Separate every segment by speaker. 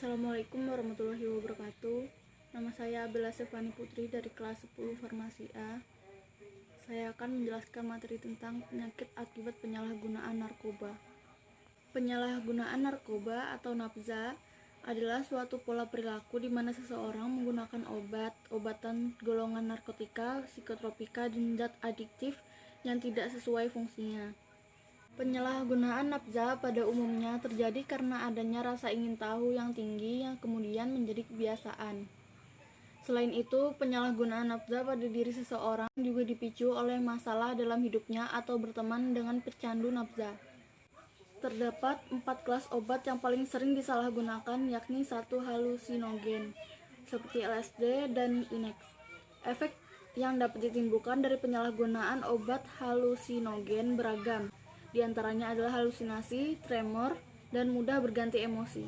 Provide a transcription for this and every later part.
Speaker 1: Assalamualaikum warahmatullahi wabarakatuh. Nama saya Abella Stefani Putri dari kelas 10 Farmasi A. Saya akan menjelaskan materi tentang penyakit akibat penyalahgunaan narkoba. Penyalahgunaan narkoba atau nafza adalah suatu pola perilaku di mana seseorang menggunakan obatan golongan narkotika, psikotropika, dan zat adiktif yang tidak sesuai fungsinya. Penyalahgunaan nafza pada umumnya terjadi karena adanya rasa ingin tahu yang tinggi yang kemudian menjadi kebiasaan. Selain itu, penyalahgunaan nafza pada diri seseorang juga dipicu oleh masalah dalam hidupnya atau berteman dengan pecandu nafza. Terdapat 4 kelas obat yang paling sering disalahgunakan, yakni 1 halusinogen seperti LSD dan Inex. Efek yang dapat ditimbulkan dari penyalahgunaan obat halusinogen beragam. Di antaranya adalah halusinasi, tremor, dan mudah berganti emosi.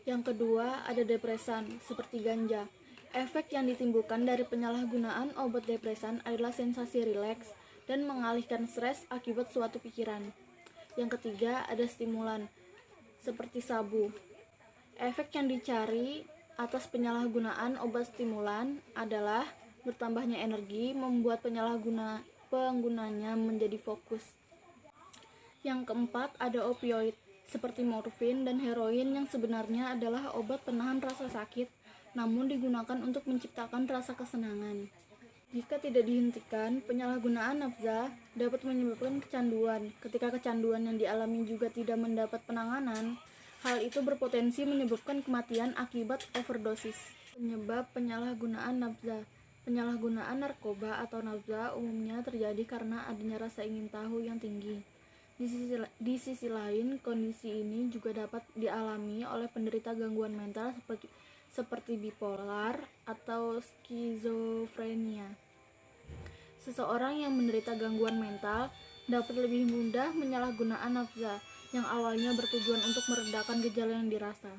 Speaker 1: Yang kedua, ada depresan, seperti ganja. Efek yang ditimbulkan dari penyalahgunaan obat depresan adalah sensasi rileks dan mengalihkan stres akibat suatu pikiran. Yang ketiga, ada stimulan, seperti sabu. Efek yang dicari atas penyalahgunaan obat stimulan adalah bertambahnya energi, membuat penggunanya menjadi fokus. Yang keempat, ada opioid, seperti morfin dan heroin yang sebenarnya adalah obat penahan rasa sakit, namun digunakan untuk menciptakan rasa kesenangan. Jika tidak dihentikan, penyalahgunaan nafza dapat menyebabkan kecanduan. Ketika kecanduan yang dialami juga tidak mendapat penanganan, hal itu berpotensi menyebabkan kematian akibat overdosis. Penyebab penyalahgunaan nafza. Penyalahgunaan narkoba atau nafza umumnya terjadi karena adanya rasa ingin tahu yang tinggi. Di sisi lain, kondisi ini juga dapat dialami oleh penderita gangguan mental seperti bipolar atau skizofrenia. Seseorang yang menderita gangguan mental dapat lebih mudah menyalahgunakan nafza yang awalnya bertujuan untuk meredakan gejala yang dirasa.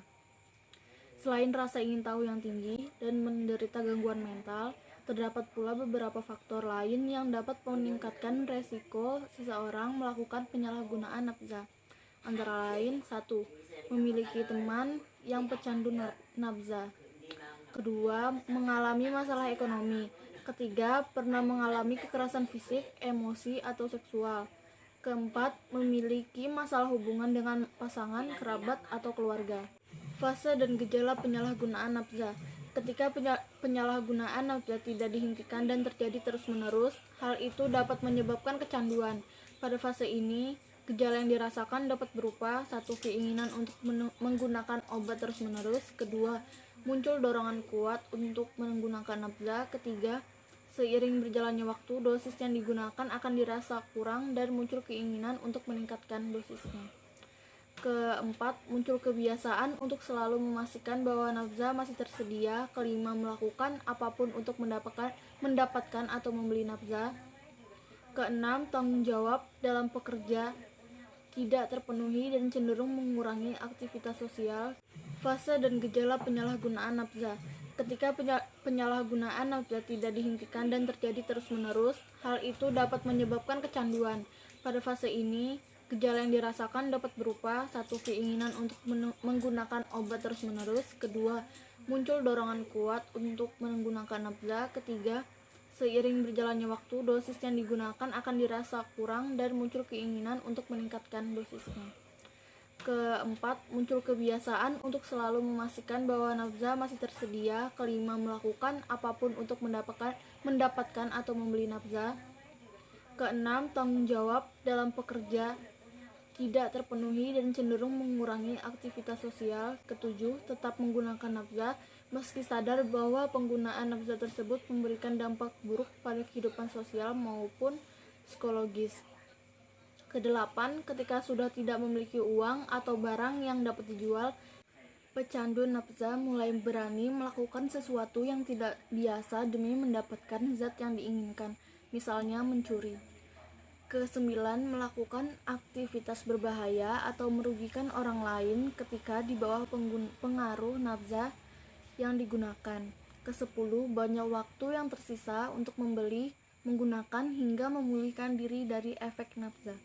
Speaker 1: Selain rasa ingin tahu yang tinggi dan menderita gangguan mental, terdapat pula beberapa faktor lain yang dapat meningkatkan resiko seseorang melakukan penyalahgunaan nafza. Antara lain, 1. Memiliki teman yang pecandu nafza. Kedua, mengalami masalah ekonomi. Ketiga, pernah mengalami kekerasan fisik, emosi, atau seksual. Keempat, memiliki masalah hubungan dengan pasangan, kerabat, atau keluarga. Fase dan gejala penyalahgunaan nafza. Ketika penyalahgunaan nafza tidak dihentikan dan terjadi terus-menerus, hal itu dapat menyebabkan kecanduan. Pada fase ini, gejala yang dirasakan dapat berupa 1. Keinginan untuk menggunakan obat terus-menerus. Kedua, muncul dorongan kuat untuk menggunakan nafza. Ketiga, seiring berjalannya waktu, dosis yang digunakan akan dirasa kurang dan muncul keinginan untuk meningkatkan dosisnya. Keempat, muncul kebiasaan untuk selalu memastikan bahwa nafza masih tersedia. Kelima, melakukan apapun untuk mendapatkan atau membeli nafza. Keenam, tanggung jawab dalam pekerja tidak terpenuhi dan cenderung mengurangi aktivitas sosial. Fase dan gejala penyalahgunaan nafza. Ketika penyalahgunaan nafza tidak dihentikan dan terjadi terus-menerus, hal itu dapat menyebabkan kecanduan. Pada fase ini, gejala yang dirasakan dapat berupa 1. Keinginan untuk menggunakan obat terus-menerus. Kedua, muncul dorongan kuat untuk menggunakan nafza. Ketiga, seiring berjalannya waktu, dosis yang digunakan akan dirasa kurang dan muncul keinginan untuk meningkatkan dosisnya. Keempat, muncul kebiasaan untuk selalu memastikan bahwa nafza masih tersedia. Kelima, melakukan apapun untuk mendapatkan atau membeli nafza. Keenam, tanggung jawab dalam pekerja tidak terpenuhi dan cenderung mengurangi aktivitas sosial. Ketujuh, tetap menggunakan nafza meski sadar bahwa penggunaan nafza tersebut memberikan dampak buruk pada kehidupan sosial maupun psikologis. Kedelapan, ketika sudah tidak memiliki uang atau barang yang dapat dijual, pecandu nafza mulai berani melakukan sesuatu yang tidak biasa demi mendapatkan zat yang diinginkan, misalnya mencuri. Kesembilan, melakukan aktivitas berbahaya atau merugikan orang lain ketika di bawah pengaruh nafza yang digunakan. Kesepuluh, banyak waktu yang tersisa untuk membeli, menggunakan, hingga memulihkan diri dari efek nafza.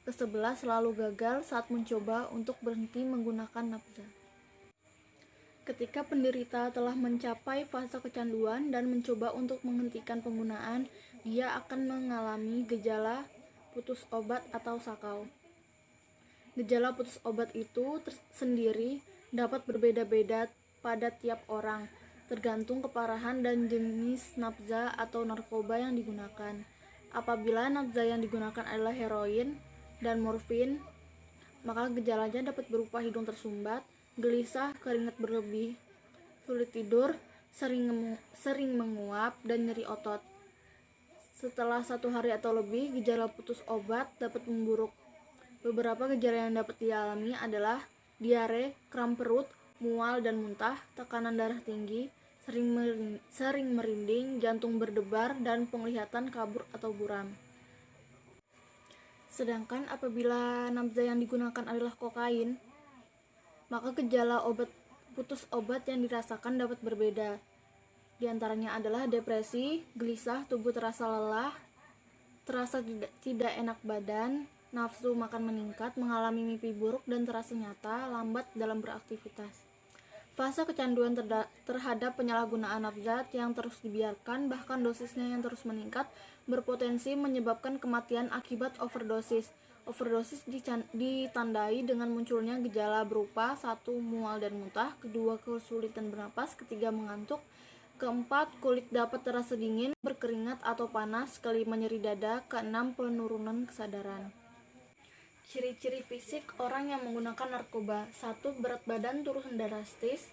Speaker 1: Ke-11, selalu gagal saat mencoba untuk berhenti menggunakan nafza. Ketika penderita telah mencapai fase kecanduan dan mencoba untuk menghentikan penggunaan, dia akan mengalami gejala putus obat atau sakau. Gejala putus obat itu sendiri dapat berbeda-beda pada tiap orang, tergantung keparahan dan jenis nafza atau narkoba yang digunakan. Apabila nafza yang digunakan adalah heroin dan morfin, maka gejalanya dapat berupa hidung tersumbat, gelisah, keringat berlebih, sulit tidur, sering menguap, dan nyeri otot. Setelah 1 hari atau lebih, gejala putus obat dapat memburuk. Beberapa gejala yang dapat dialami adalah diare, kram perut, mual dan muntah, tekanan darah tinggi, sering merinding, jantung berdebar, dan penglihatan kabur atau buram. Sedangkan apabila nafza yang digunakan adalah kokain, maka gejala putus obat yang dirasakan dapat berbeda. Di antaranya adalah depresi, gelisah, tubuh terasa lelah, terasa tidak enak badan, nafsu makan meningkat, mengalami mimpi buruk dan terasa nyata, lambat dalam beraktivitas. Fase kecanduan terhadap penyalahgunaan nafza yang terus dibiarkan, bahkan dosisnya yang terus meningkat, berpotensi menyebabkan kematian akibat overdosis. Overdosis ditandai dengan munculnya gejala berupa 1. Mual dan muntah, 2. Kesulitan bernapas, 3. Mengantuk, 4. Kulit dapat terasa dingin, berkeringat atau panas, 5. Nyeri dada, 6. Penurunan kesadaran. Ciri-ciri fisik orang yang menggunakan narkoba: 1. Berat badan turun drastis,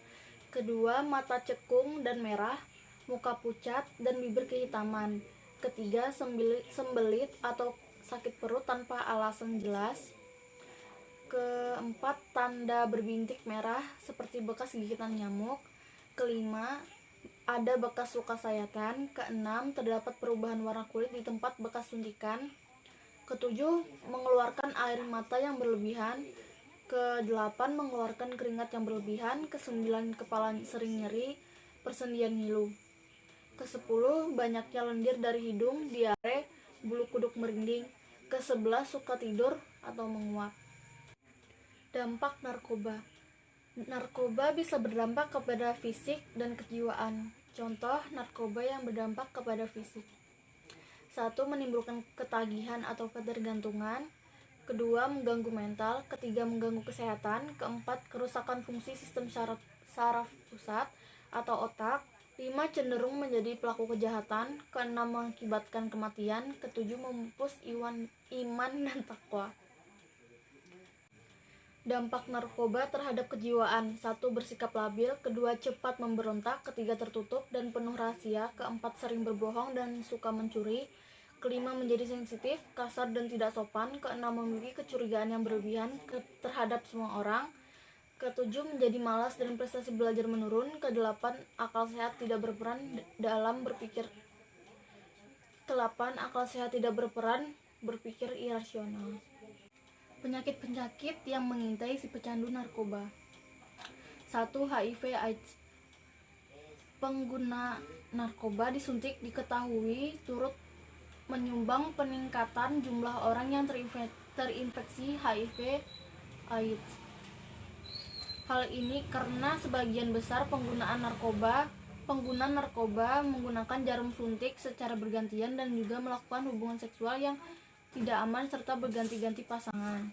Speaker 1: 2. Mata cekung dan merah, muka pucat dan bibir kehitaman, 3. Sembelit atau sakit perut tanpa alasan jelas, 4. Tanda berbintik merah seperti bekas gigitan nyamuk, 5. Ada bekas luka sayatan, 6. Terdapat perubahan warna kulit di tempat bekas suntikan, 7. Mengeluarkan air mata yang berlebihan, 8. Mengeluarkan keringat yang berlebihan, 9. Kepala sering nyeri, persendian ngilu, 10. Banyaknya lendir dari hidung, diare, bulu kuduk merinding, 11. Suka tidur atau menguap. Dampak narkoba. Narkoba bisa berdampak kepada fisik dan kejiwaan. Contoh narkoba yang berdampak kepada fisik: 1. Menimbulkan ketagihan atau ketergantungan, 2. Mengganggu mental, 3. Mengganggu kesehatan, 4. Kerusakan fungsi sistem saraf pusat atau otak, 5. Cenderung menjadi pelaku kejahatan, 6. Mengakibatkan kematian, 7. Memupus iman dan takwa. Dampak narkoba terhadap kejiwaan: 1. Bersikap labil, 2. Cepat memberontak, 3. Tertutup dan penuh rahasia, 4. Sering berbohong dan suka mencuri, 5. Menjadi sensitif, kasar dan tidak sopan, 6. Memiliki kecurigaan yang berlebihan terhadap semua orang, 7. Menjadi malas dan prestasi belajar menurun, 8. Akal sehat tidak berperan dalam berpikir, 8. Akal sehat tidak berperan berpikir irasional. Penyakit-penyakit yang mengintai si pecandu narkoba: 1. HIV/AIDS. Pengguna narkoba disuntik diketahui turut menyumbang peningkatan jumlah orang yang terinfeksi HIV/AIDS. Hal ini karena sebagian besar pengguna narkoba menggunakan jarum suntik secara bergantian dan juga melakukan hubungan seksual yang tidak aman serta berganti-ganti pasangan.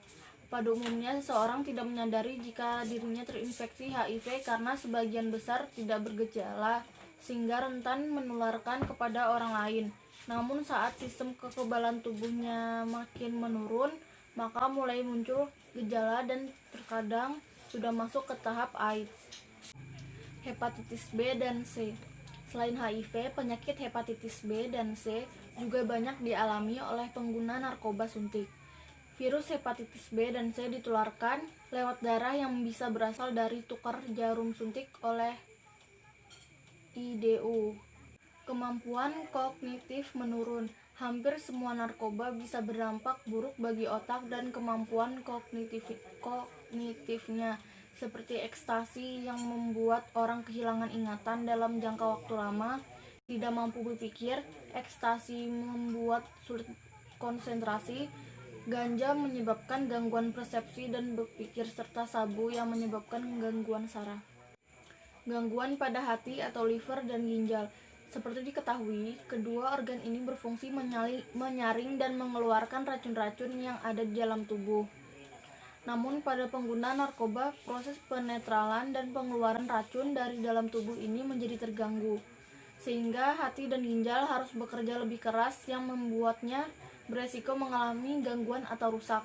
Speaker 1: Pada umumnya seseorang tidak menyadari jika dirinya terinfeksi HIV karena sebagian besar tidak bergejala sehingga rentan menularkan kepada orang lain. Namun saat sistem kekebalan tubuhnya makin menurun, maka mulai muncul gejala dan terkadang sudah masuk ke tahap AIDS. Hepatitis B dan C. Selain HIV, penyakit hepatitis B dan C juga banyak dialami oleh pengguna narkoba suntik. Virus hepatitis B dan C ditularkan lewat darah yang bisa berasal dari tukar jarum suntik oleh IDU. Kemampuan kognitif menurun. Hampir semua narkoba bisa berdampak buruk bagi otak dan kemampuan kognitifnya, seperti ekstasi yang membuat orang kehilangan ingatan dalam jangka waktu lama, tidak mampu berpikir, ekstasi membuat sulit konsentrasi, ganja menyebabkan gangguan persepsi dan berpikir, serta sabu yang menyebabkan gangguan saraf. Gangguan pada hati atau liver dan ginjal. Seperti diketahui, kedua organ ini berfungsi menyaring dan mengeluarkan racun-racun yang ada di dalam tubuh. Namun pada pengguna narkoba, proses penetralan dan pengeluaran racun dari dalam tubuh ini menjadi terganggu, sehingga hati dan ginjal harus bekerja lebih keras yang membuatnya beresiko mengalami gangguan atau rusak.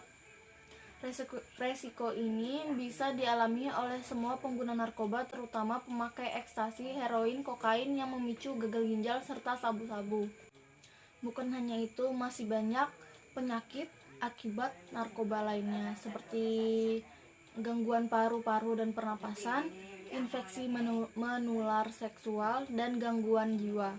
Speaker 1: Resiko ini bisa dialami oleh semua pengguna narkoba, terutama pemakai ekstasi, heroin, kokain yang memicu gagal ginjal, serta sabu-sabu. Bukan hanya itu, masih banyak penyakit akibat narkoba lainnya, seperti gangguan paru-paru dan pernapasan, infeksi menular seksual, dan gangguan jiwa.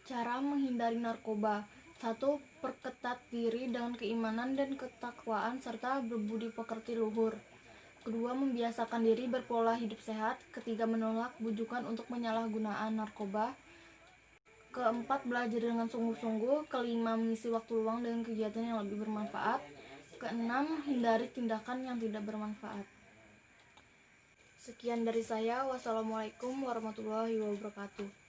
Speaker 1: Cara menghindari narkoba. 1. Perketat diri dengan keimanan dan ketakwaan serta berbudi pekerti luhur. 2. Membiasakan diri berpola hidup sehat. 3. Menolak bujukan untuk penyalahgunaan narkoba. 4. Belajar dengan sungguh-sungguh. 5. Mengisi waktu luang dengan kegiatan yang lebih bermanfaat. 6. Hindari tindakan yang tidak bermanfaat. Sekian dari saya. Wassalamualaikum warahmatullahi wabarakatuh.